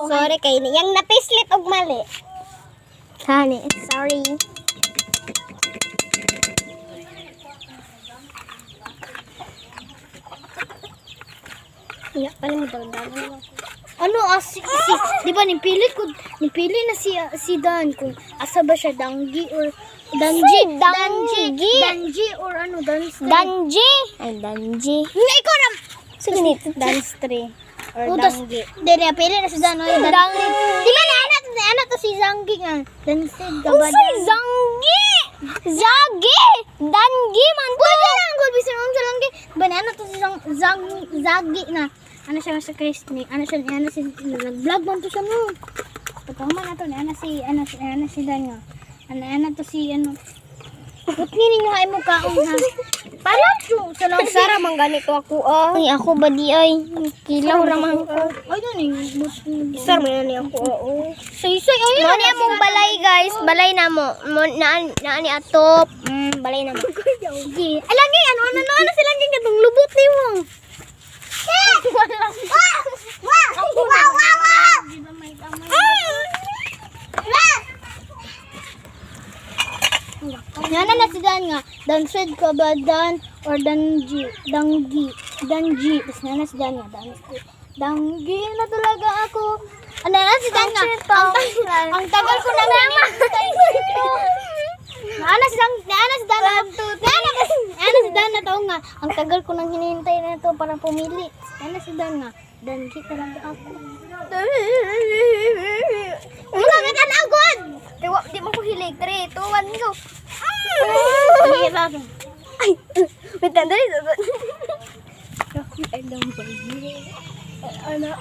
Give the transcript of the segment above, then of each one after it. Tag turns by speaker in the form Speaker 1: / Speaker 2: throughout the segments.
Speaker 1: Sorry kay ni. Yang napislit og mali. Hani, sorry. Ya, pala mo daw. Ano di ba nipili na si Dan kung asa ba siya Dangi or Danji or ano Danji. Ay Danji. Hindi ko na. Sige ni Dance 3 or Dangi. Dere pili na si Dan o Dangi. Di ba na anak to si Zangi nga. Dance gabada. Usay Zangi. Zagi. Dangi man to. Pwede lang gud bisan ang Zangi. Ba na anak to si Zagi na. Ano siya sa Chris ni ano si nag-vlog man to siya mo. Pagkahuman na to ni ana si Dan nga. Ana to si ano. Putni ninyo ay mo kaong ha. Para to sa lang Sara man ganito ako ay ako ba di ay kilaw ra man ko. Ay ni Sar man ni ako. Say ay. Mo ni among balay guys, balay na mo. Na ni atop. Balay na mo. Alagi ano silang gingatong lubot nimo. Nana na si Dan nga. Dansed ka ba Dan or Danji? Dangi. Tapos nana si Dan nga. Dangi na talaga ako. Ano na si Dan nga. Ang tagal ko na hinihintay. Nana si Dan na to nga. Ang tagal ko nang hinihintay na to para pumili. Nana si Dan nga. Dangi talaga ako. Mga katanagod! Di mo ko hilig. 3, 2, 1, go! Ay! May tandali sa doon. Ako ay lang ba yun?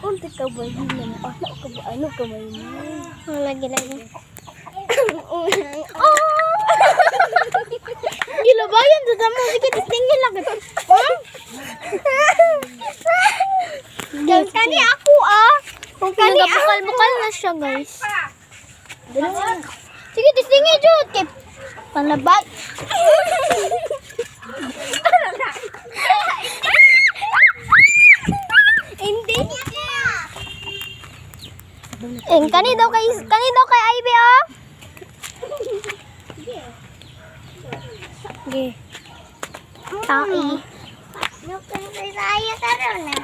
Speaker 1: Unti ka ba yun? Ano ka ba yun? Lagi. Gilabayan sa damo. Sige, tingin lang. Kani ako Kung kani bukal na siya guys. Sige, tingin jud kay panlabat. Hindi. Kani daw kay Ivy Sige. Tai. Nukang saya karon na.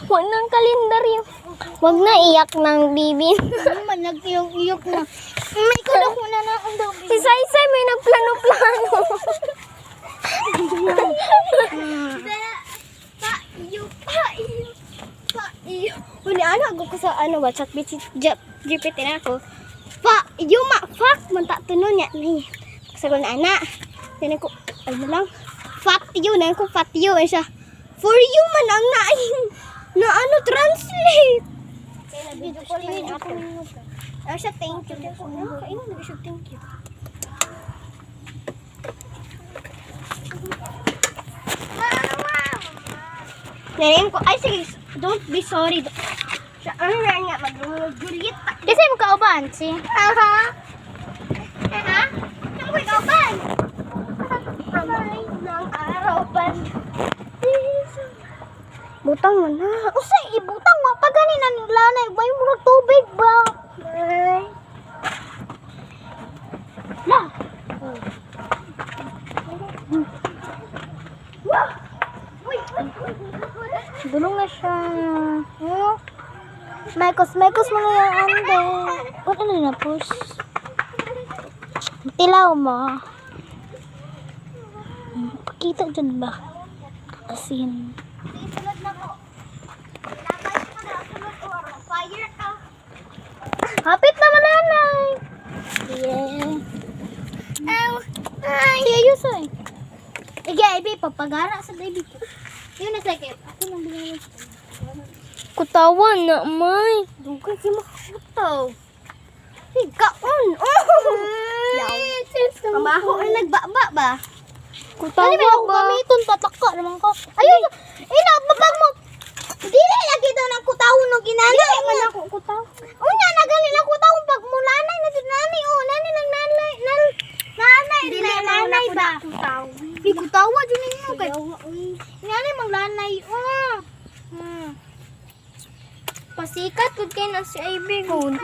Speaker 1: Huwag nang kalendaryo. Huwag na iyak ng bibi. Man nag-iyok na. May kulok mo na ang daw. Isa-isa may nagplano-plano. Pa-iyo. Huli ako ko sa ba? Chat GPT na ako. Pa-iyo fuck. Manta tunon niya. Kasagon na anak. Tinan ko, ano lang. Fat you. Nan ko fat you. Ano siya? For you man ang na translate. Kaya video call na ako. Ano siya, thank you. Kainin na siya, thank you. Nanayin ko, ay sige, don't be sorry. Ano na nga, mag-Juliet. Kasi mo kauban, si? Aha. Saan mo kauban? Kamay ng araw ban. Butang mo na. Usay, ibutang mo. Pag ganina nilanay, bay mo ng tubig ba? La. Dulong na siya. Mekos mo na yung ande. Ano na push? Tilaw mo. Pakita dyan ba? Asin. Hapit naman nanay. Yeah. Siya yusoy. Ibi, papagara sa baby ko. Yun na sakit. Ako nang binigay. Kutawan na, may. Dugay si makakutaw. Higaon. Kamaho ay nagbaba ba? Kutawa ako gamiton, tataka naman ko. Ayun, babag mo. Dili lagi daw ng kutaw no ginana. Dili man ako kutaw. Unya nagali na kutaw pag mulanay na jud nani nani nang nanay dili nanay ba kutaw. Di kutawa jud ninyo kay. Ngani mang lanay oh. Pasikat kung kayo na si Ivy good.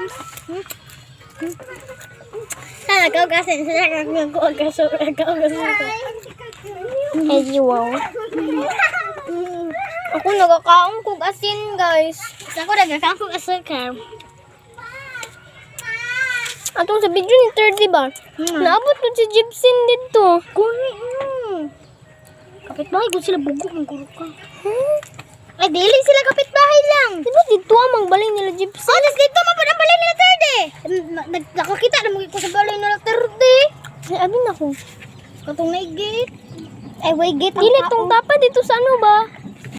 Speaker 1: Sana kau kasi sila kagawag kaso. Hey, wow. Ako nagkakaong kog asin, guys. Ako nagkakaong kog asin. Atong sa video ni 30 ba? Naabot ko si Gibson dito. Kuni. Kapitbahay ko sila bugok ng guro ka. Ay, dili sila kapitbahay lang. Diba dito ang balay nila Gibson? Oh, dito ang balay nila 30. Nakakita na ko sa balay nila 30. Ay, abin ako. Katong naigit. Ay, wait, gate. Dili, itong tapa dito sa ano ba?